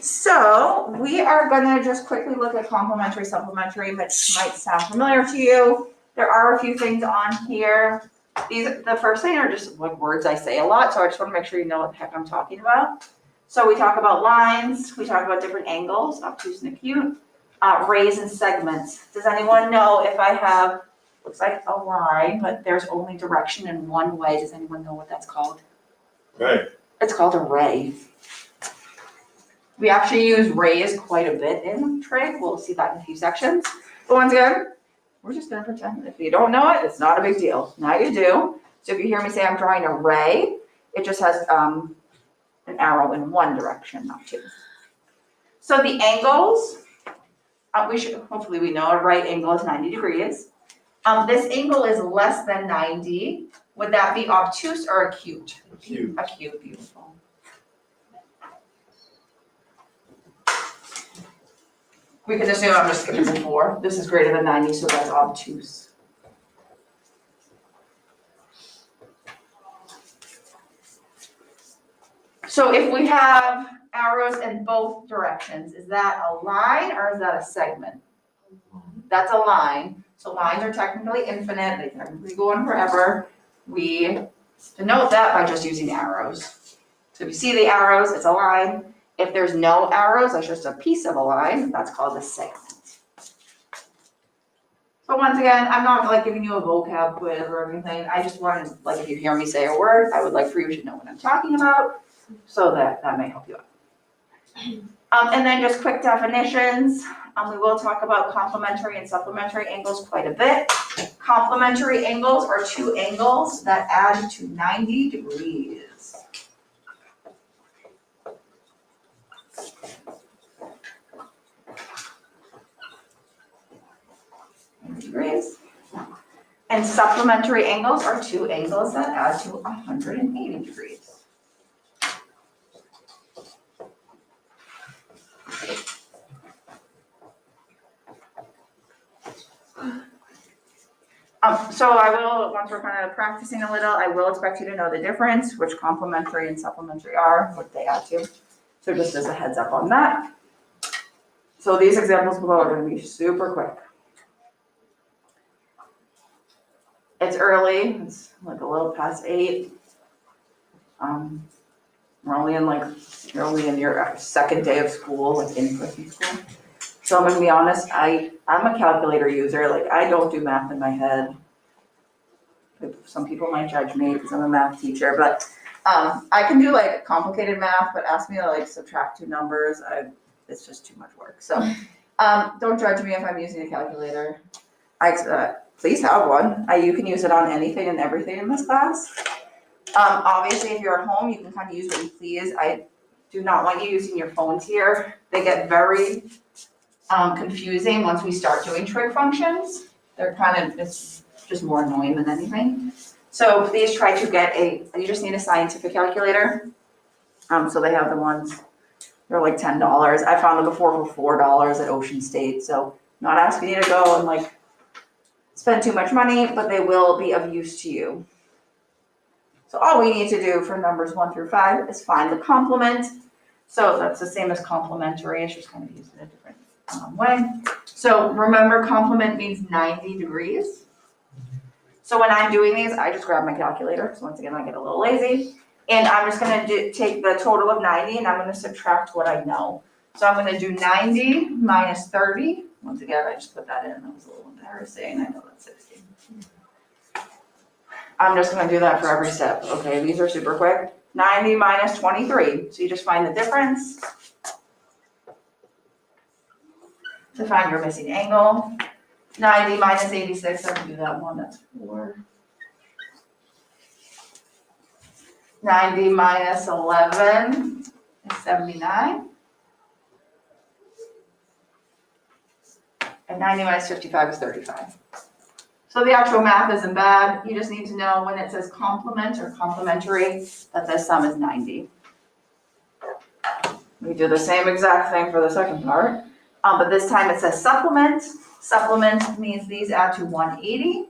So we are gonna just quickly look at complementary, supplementary, which might sound familiar to you. There are a few things on here. The first thing are just like words I say a lot, so I just wanna make sure you know what the heck I'm talking about. So we talk about lines, we talk about different angles, obtuse and acute, rays and segments. Does anyone know if I have, looks like a line, but there's only direction in one way. Does anyone know what that's called? Right. It's called a ray. We actually use rays quite a bit in Trig. We'll see that in a few sections. But once again, we're just gonna pretend. If you don't know it, it's not a big deal. Now you do. So if you hear me say I'm drawing a ray, it just has an arrow in one direction, not two. So the angles, hopefully we know a right angle is 90 degrees. This angle is less than 90. Would that be obtuse or acute? Acute. Acute, beautiful. We can assume I'm just skipping before. This is greater than 90, so that's obtuse. So if we have arrows in both directions, is that a line or is that a segment? That's a line. So lines are technically infinite. They technically go on forever. We denote that by just using arrows. So if you see the arrows, it's a line. If there's no arrows, that's just a piece of a line. That's called a segment. So once again, I'm not like giving you a vocab quiz or anything. I just wanted, like, if you hear me say a word, I would like for you to know what I'm talking about, so that may help you out. And then just quick definitions. We will talk about complementary and supplementary angles quite a bit. Complementary angles are two angles that add to 90 degrees. Degrees. And supplementary angles are two angles that add to 180 degrees. So I will, once we're kind of practicing a little, I will expect you to know the difference, which complementary and supplementary are, what they add to. So just as a heads up on that. So these examples below are going to be super quick. It's early, it's like a little past 8. You're only in your second day of school, like in-person school. So I'm gonna be honest, I'm a calculator user, like I don't do math in my head. Some people might judge me because I'm a math teacher, but I can do like complicated math, but ask me to like subtract two numbers, it's just too much work. So don't judge me if I'm using a calculator. Please have one. You can use it on anything and everything in this class. Obviously, if you're at home, you can kind of use what you please. I do not want you using your phones here. They get very confusing once we start doing trig functions. It's just more annoying than anything. So please try to get you just need a scientific calculator. So they have the ones, they're like $10. I found them before for $4 at Ocean State. So not asking you to go and like spend too much money, but they will be of use to you. So all we need to do for numbers 1 through 5 is find the complement. So that's the same as complementary, it's just kind of used in a different way. So remember, complement means 90 degrees. So when I'm doing these, I just grab my calculator. So once again, I get a little lazy. And I'm just gonna take the total of 90 and I'm gonna subtract what I know. So I'm gonna do 90 minus 30. Once again, I just put that in, that was a little embarrassing, I know that's 60. I'm just gonna do that for every step, okay? These are super quick. 90 minus 23, so you just find the difference. To find your missing angle. 90 minus 86, I can do that one, that's 4. 90 minus 11 is 79. And 90 minus 55 is 35. So the actual math isn't bad. You just need to know when it says complement or complementary that the sum is 90. We do the same exact thing for the second part, but this time it says supplement. Supplement means these add to 180.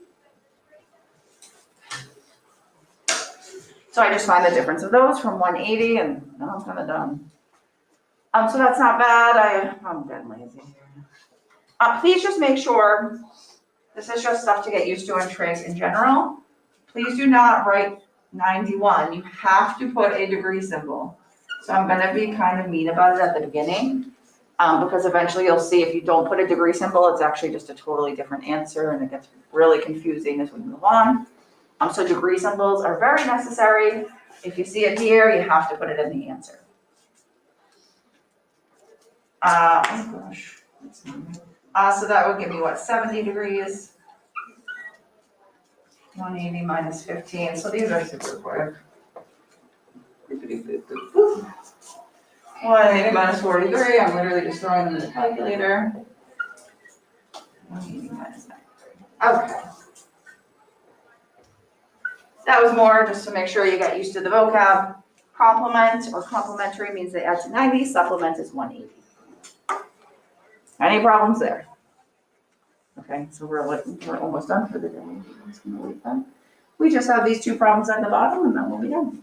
So I just find the difference of those from 180 and now I'm kind of done. So that's not bad. I'm getting lazy here. Please just make sure, this is just stuff to get used to in trig in general. Please do not write 91. You have to put a degree symbol. So I'm gonna be kind of mean about it at the beginning, because eventually you'll see if you don't put a degree symbol, it's actually just a totally different answer and it gets really confusing as we move on. So degree symbols are very necessary. If you see it here, you have to put it in the answer. Oh gosh. So that would give me what, 70 degrees? 180 minus 15, so these are super quick. 180 minus 43, I'm literally just throwing them in the calculator. 180 minus 93. Okay. That was more just to make sure you got used to the vocab. Complement or complementary means they add to 90, supplement is 180. Any problems there? Okay, so we're almost done for the day. I'm just gonna leave them. We just have these two problems at the bottom and then we'll be done.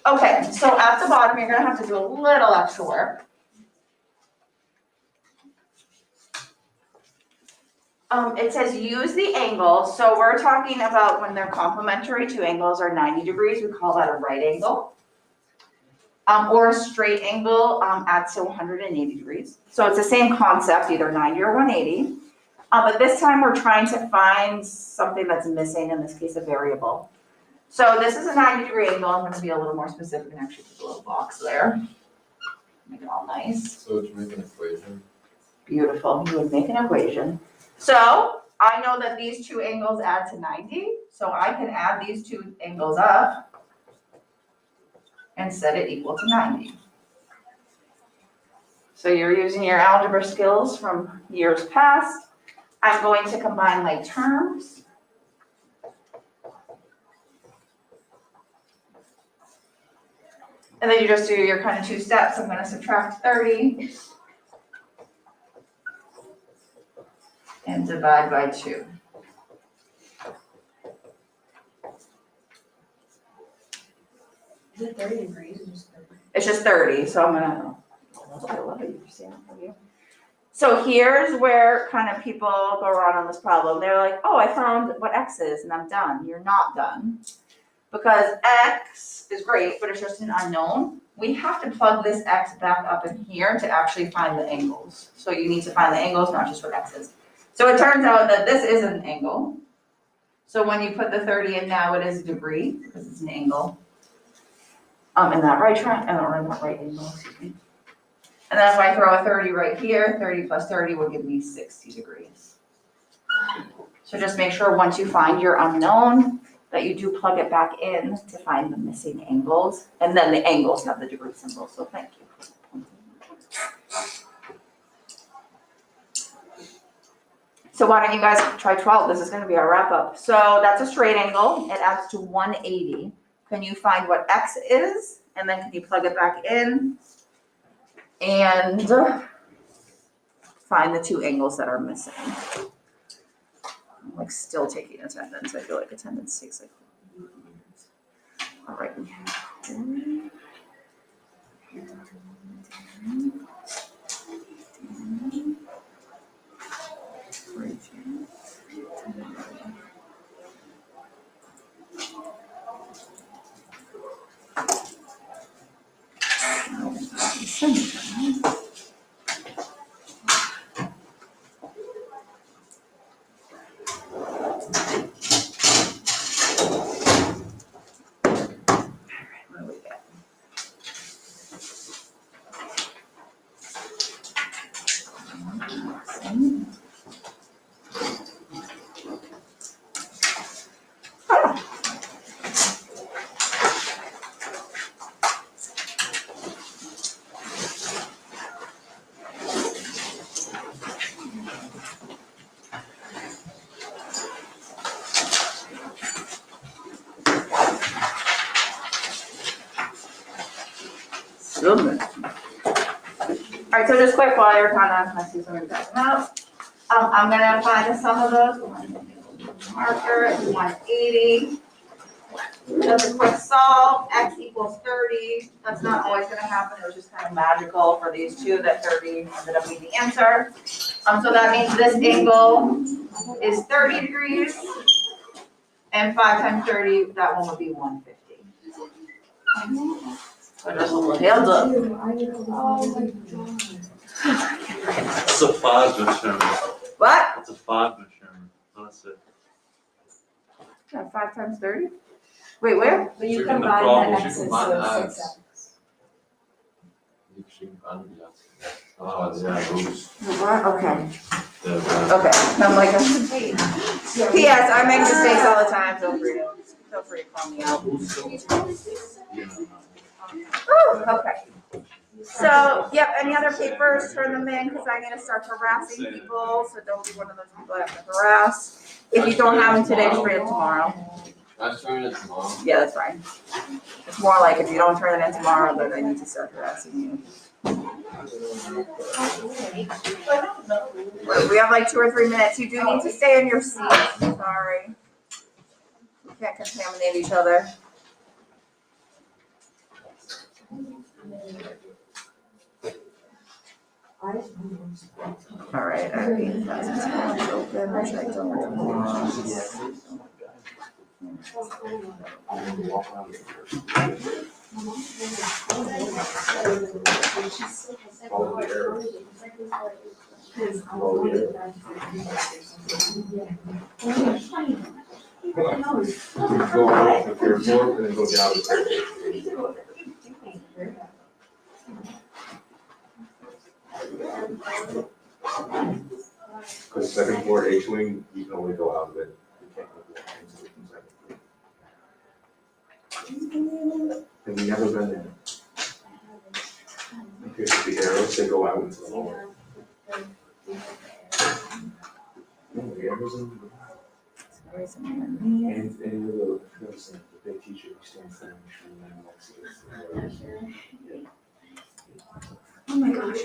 Okay, so at the bottom, you're gonna have to do a little extra work. It says use the angle, so we're talking about when they're complementary, two angles are 90 degrees, we call that a right angle. Or a straight angle adds to 180 degrees. So it's the same concept, either 90 or 180. But this time we're trying to find something that's missing, in this case a variable. So this is a 90-degree angle. I'm going to be a little more specific and actually put a little box there. Make it all nice. So would you make an equation? Beautiful. You would make an equation. So I know that these two angles add to 90. So I can add these two angles up and set it equal to 90. So you're using your algebra skills from years past. I'm going to combine my terms. And then you just do your kind of two steps. I'm going to subtract 30 and divide by 2. Is it 30 degrees or just 30? It's just 30, so I'm gonna, I love it, you see it. So here's where kind of people go wrong on this problem. They're like, oh, I found what x is and I'm done. You're not done. Because x is great, but it's just an unknown. We have to plug this x back up in here to actually find the angles. So you need to find the angles, not just what x is. So it turns out that this is an angle. So when you put the 30 in now, it is a degree, because it's an angle. In that right triangle, or in that right angle, excuse me. And then if I throw a 30 right here, 30 plus 30 will give me 60 degrees. So just make sure once you find your unknown, that you do plug it back in to find the missing angles, and then the angles have the degree symbol, so thank you. So why don't you guys try 12? This is gonna be our wrap up. So that's a straight angle, it adds to 180. Can you find what x is? And then can you plug it back in and find the two angles that are missing? I'm like still taking attendance. I feel like attendance takes like years. All right. All right, so just quick while you're kind of, I see somebody passing out. I'm gonna apply the sum of those. Marker at 180 That's a quick solve, x equals 30. That's not always gonna happen, it was just kind of magical for these two that 30 ended up being the answer. So that means this angle is 30 degrees, and 5 times 30, that one would be 150. So just a little hands up. It's a 5 measurement. What? It's a 5 measurement, not a 6. Yeah, 5 times 30? Wait, where? But you So in the combine problem, the you x's, combine so the it's 6 x. x. Okay. The, Okay, I'm like, P.S. I make mistakes all the time, feel free to call me out. Whew, okay. So, yep, any other papers, turn them in, because I'm gonna start harassing people, so don't be one of those people I have to harass. If you don't have them today, just bring them tomorrow. I turn it tomorrow. Yeah, that's fine. It's more like if you don't turn it in tomorrow, then I need to start harassing you. We have like 2 or 3 minutes. You do need to stay in your seat. Sorry. We can't contaminate each other. All right, I already got some tabs open, which I don't want. Go out to Pier 4 and then go down to Pier 8. Because second floor H wing, you can only go out of it. You can't go into it from second floor. Have you never been there? Okay, so the arrows, they go out into the hallway. No, the arrows in and the big teacher who stands there and next to us. Oh my gosh.